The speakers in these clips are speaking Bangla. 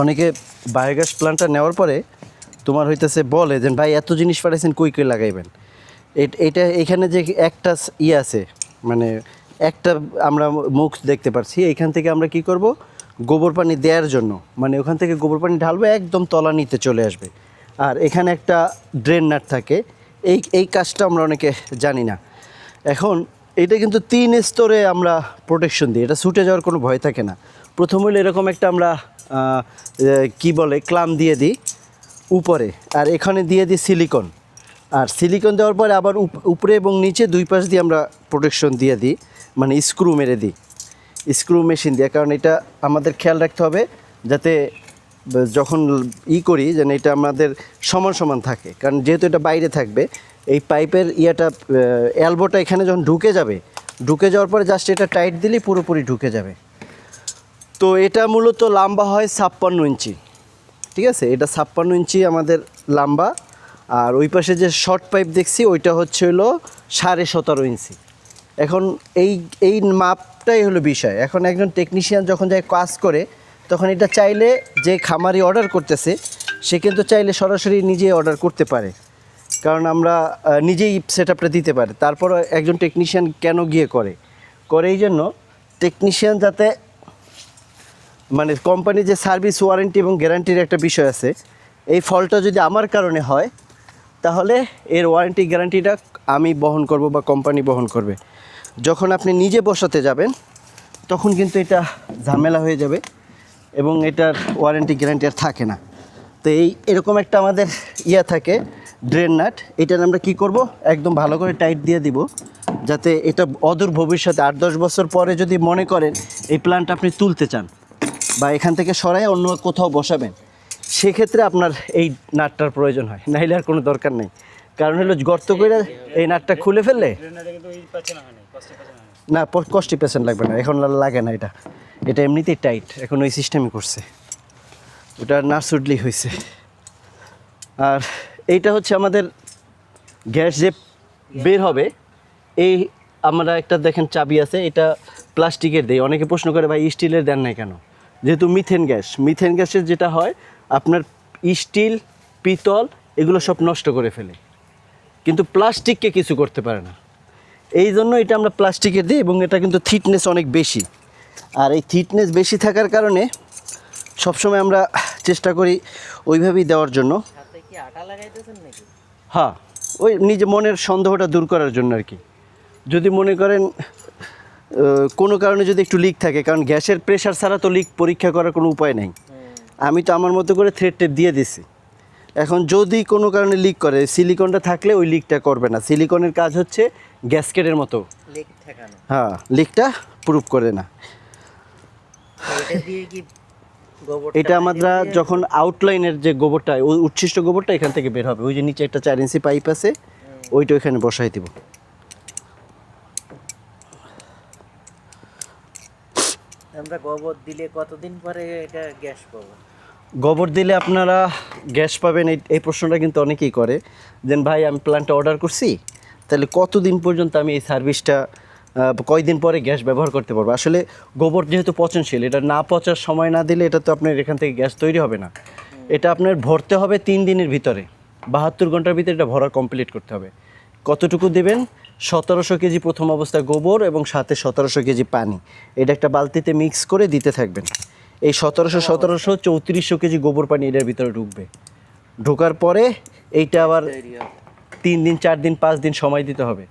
অনেকে বায়োগ্যাস প্ল্যান্টটা নেওয়ার পরে তোমার হইতেছে বলে যে ভাই এত জিনিস পাঠাইছেন কই কই লাগাইবেন। এটা এখানে যে একটা ইয়ে আছে, মানে একটা আমরা মুখ দেখতে পাচ্ছি, এইখান থেকে আমরা কি করব, গোবর পানি দেওয়ার জন্য, মানে ওখান থেকে গোবর পানি ঢালবে একদম তলানিতে চলে আসবে। আর এখানে একটা ড্রেন নাট থাকে, এই কাজটা আমরা অনেকে জানি না। এখন এটা কিন্তু 3 স্তরে আমরা প্রোটেকশন দিই, এটা ছুটে যাওয়ার কোনো ভয় থাকে না। প্রথম হলো এরকম একটা আমরা কি বলে ক্লাম দিয়ে দিই উপরে, আর এখানে দিয়ে দিই সিলিকন। আর সিলিকন দেওয়ার পরে আবার উপরে এবং নিচে দুই পাশ দিয়ে আমরা প্রোটেকশন দিয়ে দিই, মানে স্ক্রু মেরে দিই, স্ক্রু মেশিন দিয়ে। কারণ এটা আমাদের খেয়াল রাখতে হবে যাতে যখন করি যেন এটা আমাদের সমান সমান থাকে। কারণ যেহেতু এটা বাইরে থাকবে, এই পাইপের এলবোটা এখানে যখন ঢুকে যাওয়ার পরে জাস্ট এটা টাইট দিলেই পুরোপুরি ঢুকে যাবে। তো এটা মূলত লম্বা হয় 56 ইঞ্চি, ঠিক আছে, এটা 56 ইঞ্চি আমাদের লম্বা। আর ওই পাশে যে শর্ট পাইপ দেখছি ওইটা হচ্ছে হলো 17.5 ইঞ্চি। এখন এই মাপটাই হলো বিষয়। এখন একজন টেকনিশিয়ান যখন যায় কাজ করে, তখন এটা চাইলে যে খামারি অর্ডার করতেছে সে কিন্তু চাইলে সরাসরি নিজে অর্ডার করতে পারে, কারণ আমরা নিজেই সেটআপটা দিতে পারি। তারপর একজন টেকনিশিয়ান কেন গিয়ে করে এই জন্য, টেকনিশিয়ান যাতে, মানে কোম্পানির যে সার্ভিস ওয়ারেন্টি এবং গ্যারান্টির একটা বিষয় আছে, এই ফলটা যদি আমার কারণে হয় তাহলে এর ওয়ারেন্টি গ্যারান্টিটা আমি বহন করব বা কোম্পানি বহন করবে। যখন আপনি নিজে বসাতে যাবেন তখন কিন্তু এটা ঝামেলা হয়ে যাবে এবং এটার ওয়ারেন্টি গ্যারান্টি আর থাকে না। তো এরকম একটা আমাদের থাকে ড্রেন নাট, এটার আমরা কি করব, একদম ভালো করে টাইট দিয়ে দিব, যাতে এটা অদূর ভবিষ্যতে 8-10 বছর পরে যদি মনে করেন এই প্ল্যান্ট আপনি তুলতে চান বা এখান থেকে সরাই অন্য কোথাও বসাবেন, সেক্ষেত্রে আপনার এই নাটটার প্রয়োজন হয়, নাইলে আর কোনো দরকার নেই। কারণ হলো গর্ত করে এই নাটটা খুলে ফেললে না কস্টি পেশেন্ট লাগবে না, এখন লাগে না। এটা এমনিতেই টাইট, এখন ওই সিস্টেমই করছে, ওটা নার্সুডলি হয়েছে। আর এইটা হচ্ছে আমাদের গ্যাস যে বের হবে, এই আমরা একটা দেখেন চাবি আছে, এটা প্লাস্টিকের দেই। অনেকে প্রশ্ন করে ভাই স্টিলের দেন নাই কেন? যেহেতু মিথেন গ্যাসের যেটা হয় আপনার স্টিল, পিতল এগুলো সব নষ্ট করে ফেলে, কিন্তু প্লাস্টিককে কিছু করতে পারে না। এই জন্য এটা আমরা প্লাস্টিকের দিই এবং এটা কিন্তু থিকনেস অনেক বেশি। আর এই থিকনেস বেশি থাকার কারণে সবসময় আমরা চেষ্টা করি ওইভাবেই দেওয়ার জন্য। হ্যাঁ, ওই নিজে মনের সন্দেহটা দূর করার জন্য আর কি। যদি মনে করেন কোনো কারণে যদি একটু লিক থাকে, কারণ গ্যাসের প্রেশার ছাড়া তো লিক পরীক্ষা করার কোনো উপায় নেই। আমি তো আমার মতো করে থ্রেড টেপ দিয়ে দিছি। এখন যদি কোনো কারণে লিক করে, সিলিকনটা থাকলে ওই লিকটা করবে না। সিলিকনের কাজ হচ্ছে গ্যাসকেটের মতো, হ্যাঁ, লিকটা প্রুফ করে না। এটা আমরা যখন আউটলাইনের যে গোবরটা, ওই উচ্ছিষ্ট গোবরটা এখান থেকে বের হবে, ওই যে নিচে একটা 4 ইঞ্চি পাইপ আছে, ওইটা ওইখানে বসাই দিব। আমরা গোবর দিলে কতদিন পরে এটা গ্যাস পাবো? গোবর দিলে আপনারা গ্যাস পাবেন, এই প্রশ্নটা কিন্তু অনেকেই করে, যে ভাই আমি প্ল্যান্টটা অর্ডার করছি, তাহলে কতদিন পর্যন্ত আমি এই সার্ভিসটা, কয়দিন পরে গ্যাস ব্যবহার করতে পারবো? আসলে গোবর যেহেতু পচনশীল, এটা না পচার সময় না দিলে এটা তো আপনার এখান থেকে গ্যাস তৈরি হবে না। এটা আপনার ভরতে হবে 3 দিনের ভিতরে, 72 ঘন্টার ভিতরে এটা ভরা কমপ্লিট করতে হবে। কতটুকু দেবেন? 1700 কেজি প্রথম অবস্থায় গোবর এবং সাথে 1700 কেজি পানি, এটা একটা বালতিতে মিক্স করে দিতে থাকবেন। এই 1700 3400 কেজি গোবর পানি এটার ভিতরে ঢোকার পরে এইটা আবার 3 দিন 4 দিন 5 দিন সময় দিতে হবে।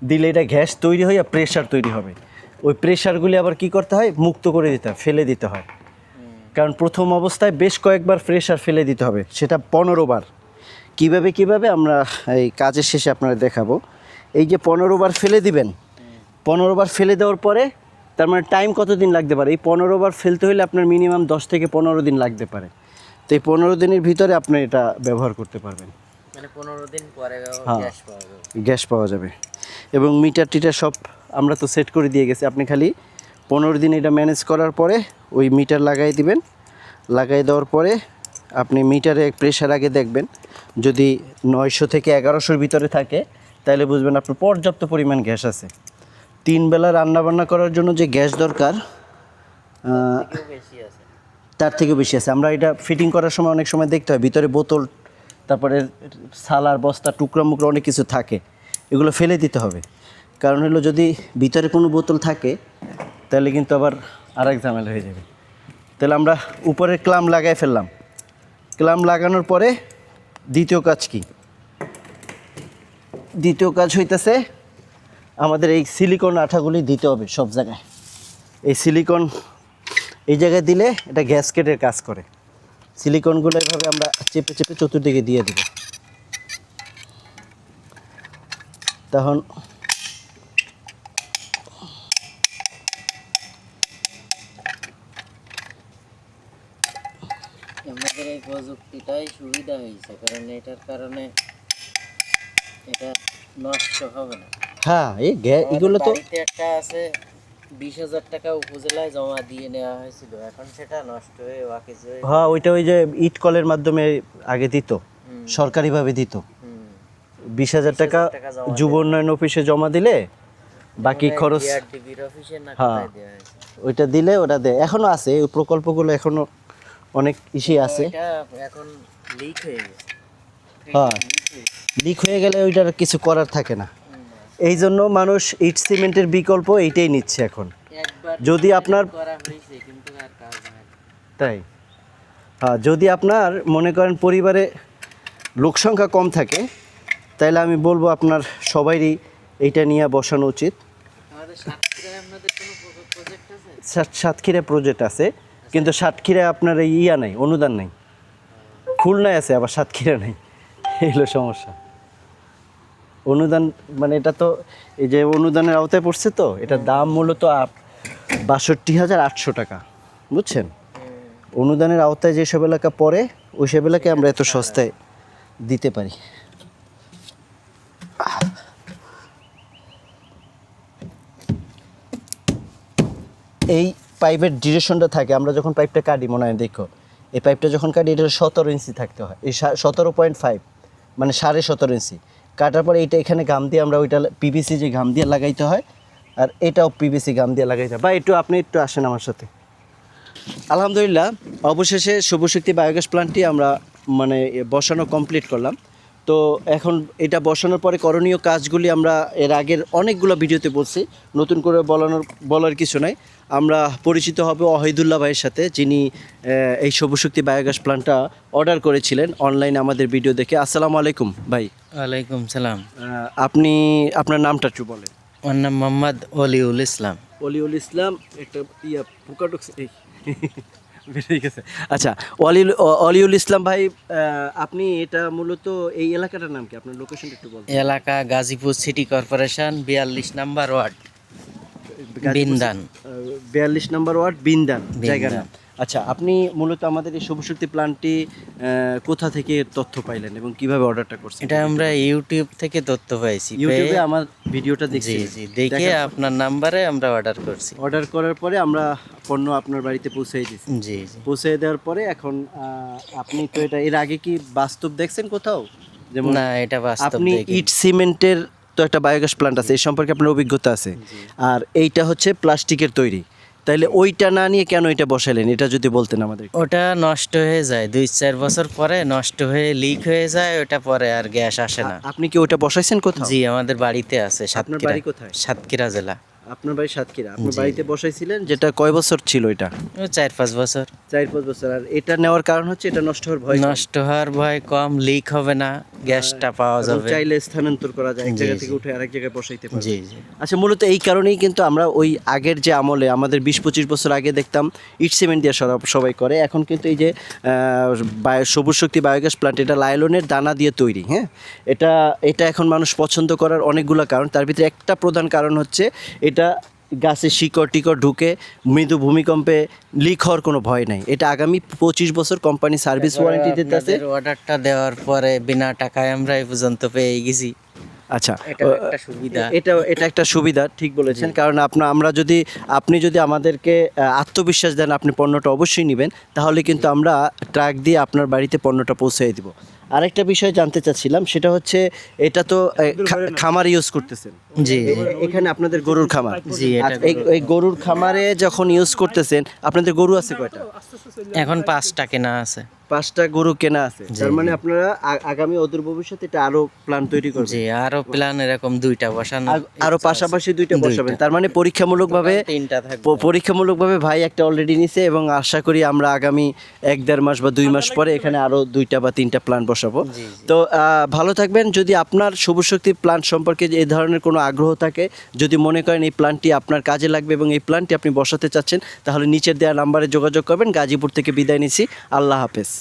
দিলে এটা গ্যাস তৈরি হয়ে প্রেশার তৈরি হবে। ওই প্রেশারগুলি আবার কি করতে হয়? মুক্ত করে দিতে হয়, ফেলে দিতে হয়। কারণ প্রথম অবস্থায় বেশ কয়েকবার প্রেশার ফেলে দিতে হবে, সেটা 15 বার। কিভাবে আমরা এই কাজের শেষে আপনারা দেখাবো। এই যে 15 বার ফেলে দিবেন, 15 বার ফেলে দেওয়ার পরে তার মানে টাইম কতদিন লাগতে পারে? এই 15 বার ফেলতে হলে আপনার মিনিমাম 10 থেকে 15 দিন লাগতে পারে। তো এই 15 দিনের ভিতরে আপনি এটা ব্যবহার করতে পারবেন, মানে 15 দিন পরে গ্যাস পাওয়া যাবে। এবং মিটার সব আমরা তো সেট করে দিয়ে গেছি, আপনি খালি 15 দিন এটা ম্যানেজ করার পরে ওই মিটার লাগাই দিবেন। লাগাই দেওয়ার পরে আপনি মিটারে প্রেশার আগে দেখবেন, যদি 900 থেকে 1100-র ভিতরে থাকে তাহলে বুঝবেন আপনার পর্যাপ্ত পরিমাণ গ্যাস আছে। 3 বেলা রান্নাবান্না করার জন্য যে গ্যাস দরকার, তার থেকেও বেশি আছে। আমরা এটা ফিটিং করার সময় অনেক সময় দেখতে হয় ভিতরে বোতল, তারপরে সালার বস্তা, টুকরা মুকরা অনেক কিছু থাকে, এগুলো ফেলে দিতে হবে। কারণ হলো যদি ভিতরে কোনো বোতল থাকে তাহলে কিন্তু আবার আরেক ঝামেলা হয়ে যাবে। তাহলে আমরা উপরে ক্লাম লাগাই ফেললাম। ক্লাম লাগানোর পরে দ্বিতীয় কাজ কি? দ্বিতীয় কাজ হইতেছে আমাদের এই সিলিকন আঠাগুলি দিতে হবে সব জায়গায়। এই সিলিকন এই জায়গায় দিলে এটা গ্যাসকেটের কাজ করে। সিলিকনগুলো এভাবে আমরা চেপে চেপে চতুর্দিকে দিয়ে দেব। তখন আমাদের এই প্রযুক্তিটাই সুবিধা হয়েছে, কারণ এটার কারণে এটা নষ্ট হবে না। হ্যাঁ, এগুলো তো বাড়িতে একটা আছে 20,000 টাকা উপজেলায় জমা দিয়ে নেওয়া হয়েছিল, এখন সেটা নষ্ট হয়ে ওয়াকিজ হয়ে। হ্যাঁ, ওইটা ওই যে ইট কলের মাধ্যমে আগে দিত, সরকারিভাবে দিত। 20,000 টাকা যুব উন্নয়ন অফিসে জমা দিলে বাকি খরচ ডিবির অফিসে না হ্যাঁ কোথায় দেওয়া হয়েছে। ওইটা দিলে ওটা দেয়। এখনও আছে ওই প্রকল্পগুলো, এখনও অনেক ইসে আছে। এটা এখন লিক হয়ে গেছে। হ্যাঁ, লিক হয়ে গেলে ওইটার কিছু করার থাকে না। এই জন্য মানুষ ইট সিমেন্টের বিকল্প এইটাই নিচ্ছে এখন। একবার যদি আপনার করা হয়েছে কিন্তু আর কাজ হয় না। তাই হ্যাঁ, যদি আপনার মনে করেন পরিবারে লোক সংখ্যা কম থাকে তাহলে আমি বলবো আপনার সবারই এইটা নিয়ে বসানো উচিত। আমাদের সাতক্ষীরায় আপনাদের কোনো প্রজেক্ট আছে? সাতক্ষীরায় প্রজেক্ট আছে, কিন্তু সাতক্ষীরায় আপনার এই ইয়া নাই, অনুদান নাই। খুলনায় আছে আবার সাতক্ষীরা নেই, এই হলো সমস্যা। অনুদান মানে এটা তো এই যে অনুদানের আওতায় পড়ছে, তো এটার দাম মূলত 62,800 টাকা, বুঝছেন? অনুদানের আওতায় যেসব এলাকা পড়ে ওই সব এলাকায় আমরা এত সস্তায় দিতে পারি। এই পাইপের ডিউরেশনটা থাকে, আমরা যখন পাইপটা কাটি মনে হয় দেখো, এই পাইপটা যখন কাটি এটা 17 ইঞ্চি থাকতে হয়, এই 17.5 মানে 17.5 ইঞ্চি কাটার পরে এইটা এখানে গাম দিয়ে আমরা ওইটা পিভিসি যে গাম দিয়ে লাগাইতে হয়, আর এটাও পিভিসি গাম দিয়ে লাগাইতে হয়। বা আপনি একটু আসেন আমার সাথে। আলহামদুলিল্লাহ, অবশেষে শুভশক্তি বায়োগ্যাস প্ল্যান্টটি আমরা মানে বসানো কমপ্লিট করলাম। তো এখন এটা বসানোর পরে করণীয় কাজগুলি আমরা এর আগের অনেকগুলো ভিডিওতে বলছি, নতুন করে বলার কিছু নাই। আমরা পরিচিত হব ওয়াহিদুল্লাহ ভাইয়ের সাথে, যিনি এই শুভশক্তি বায়োগ্যাস প্ল্যান্টটা অর্ডার করেছিলেন অনলাইনে আমাদের ভিডিও দেখে। আসসালামু আলাইকুম ভাই। ওয়ালাইকুম সালাম। আপনি আপনার নামটা একটু বলেন। আমার নাম মোহাম্মদ অলিউল ইসলাম। অলিউল ইসলাম, একটা পোকা ঢুকছে এই বেরিয়ে গেছে। আচ্ছা, অলিউল ইসলাম ভাই, আপনি এটা মূলত এই এলাকাটার নাম কি? আপনার লোকেশনটা একটু বলুন। এলাকা গাজীপুর সিটি কর্পোরেশন 42 নম্বর ওয়ার্ড, বিন্দান। 42 নম্বর ওয়ার্ড, বিন্দান জায়গার বিন্দান। নাম। আচ্ছা, আপনি মূলত আমাদের এই শুভশক্তি প্ল্যান্টটি কোথা থেকে তথ্য পাইলেন এবং কিভাবে অর্ডারটা করছেন? এটা আমরা ইউটিউব থেকে তথ্য পাইছি, ইউটিউবে আমার ভিডিওটা দেখছি। জি দেখে আপনার নাম্বারে আমরা অর্ডার করছি। অর্ডার করার পরে আমরা পণ্য আপনার বাড়িতে পৌঁছে দিয়েছি। জি পৌঁছে দেওয়ার পরে এখন আপনি তো এটা এর আগে কি বাস্তব দেখছেন কোথাও? যেমন না, এটা বাস্তব আপনি দেখি। ইট সিমেন্টের তো একটা বায়োগ্যাস প্ল্যান্ট আছে, এই সম্পর্কে আপনার অভিজ্ঞতা আছে, আর এইটা হচ্ছে প্লাস্টিকের তৈরি। তাইলে ওইটা না নিয়ে কেন এটা বসালেন, এটা যদি বলতেন আমাদের। ওটা নষ্ট হয়ে যায় 2-4 বছর পরে, নষ্ট হয়ে লিক হয়ে যায়, ওটা পরে আর গ্যাস আসে না। আপনি কি ওইটা বসাইছেন কোথাও? জি, আমাদের বাড়িতে আছে। আপনার বাড়ি কোথায়? সাতক্ষীরা জেলা। আপনার বাড়ি সাতক্ষীরা, আপনার বাড়িতে বসাইছিলেন, যেটা কয় বছর ছিল এটা? 4-5 বছর। 4-5 বছর। আর এটা নেওয়ার কারণ হচ্ছে এটা নষ্ট হওয়ার ভয়, নষ্ট হওয়ার ভয় কম, লিক হবে না, গ্যাসটা পাওয়া এবং যাবে। চাইলে স্থানান্তর করা যায়, এক জি, জায়গা জি। থেকে উঠে আরেক জায়গায় বসাইতে পারবে। জি জি আচ্ছা, মূলত এই কারণেই কিন্তু আমরা ওই আগের যে আমলে আমাদের 20-25 বছর আগে দেখতাম ইট সিমেন্ট দিয়ে সবাই করে, এখন কিন্তু এই যে সবুজ শক্তি বায়োগ্যাস প্ল্যান্ট, এটা লাইলনের দানা দিয়ে তৈরি। হ্যাঁ, এটা এখন মানুষ পছন্দ করার অনেকগুলো কারণ, তার ভিতরে একটা প্রধান কারণ হচ্ছে এটা গাছে শিকড় টিকড় ঢুকে মৃদু ভূমিকম্পে লিক হওয়ার কোনো ভয় নাই। এটা আগামী 25 বছর কোম্পানি সার্ভিস ওয়ারেন্টি দিতে আছে। অর্ডারটা দেওয়ার পরে বিনা টাকায় আমরা এই পর্যন্ত পেয়ে গেছি। আচ্ছা, এটা একটা সুবিধা। এটা একটা সুবিধা, ঠিক বলেছেন। কারণ আপনি যদি আমাদেরকে আত্মবিশ্বাস দেন আপনি পণ্যটা অবশ্যই নেবেন, তাহলে কিন্তু আমরা ট্রাক দিয়ে আপনার বাড়িতে পণ্যটা পৌঁছে দিব। আরেকটা বিষয় জানতে চাচ্ছিলাম, সেটা হচ্ছে এটা তো খামার ইউজ করতেছেন। জি এখানে আপনাদের গরুর খামার। জি, এটা আর এই গরুর খামারে যখন ইউজ করতেছেন, আপনাদের গরু আছে কয়টা? এখন 5টা কেনা আছে। 5টা গরু কেনা আছে, তার মানে আপনারা আগামী অদূর ভবিষ্যতে এটা আরো প্ল্যান তৈরি করবেন। জি, আরো প্ল্যান এরকম 2টা বসানো, আরো পাশাপাশি 2টা বসাবেন, তার মানে পরীক্ষামূলকভাবে 3টা থাকবে। পরীক্ষামূলকভাবে ভাই একটা অলরেডি নিছে, এবং আশা করি আমরা আগামী 1-1.5 মাস বা 2 মাস পরে এখানে আরো 2টা বা 3টা প্ল্যান বসাবো। তো ভালো থাকবেন। যদি আপনার শুভশক্তি প্ল্যান সম্পর্কে এই ধরনের কোনো আগ্রহ থাকে, যদি মনে করেন এই প্ল্যানটি আপনার কাজে লাগবে এবং এই প্ল্যানটি আপনি বসাতে চাচ্ছেন, তাহলে নিচের দেওয়া নাম্বারে যোগাযোগ করবেন। গাজীপুর থেকে বিদায় নিচ্ছি, আল্লাহ হাফেজ।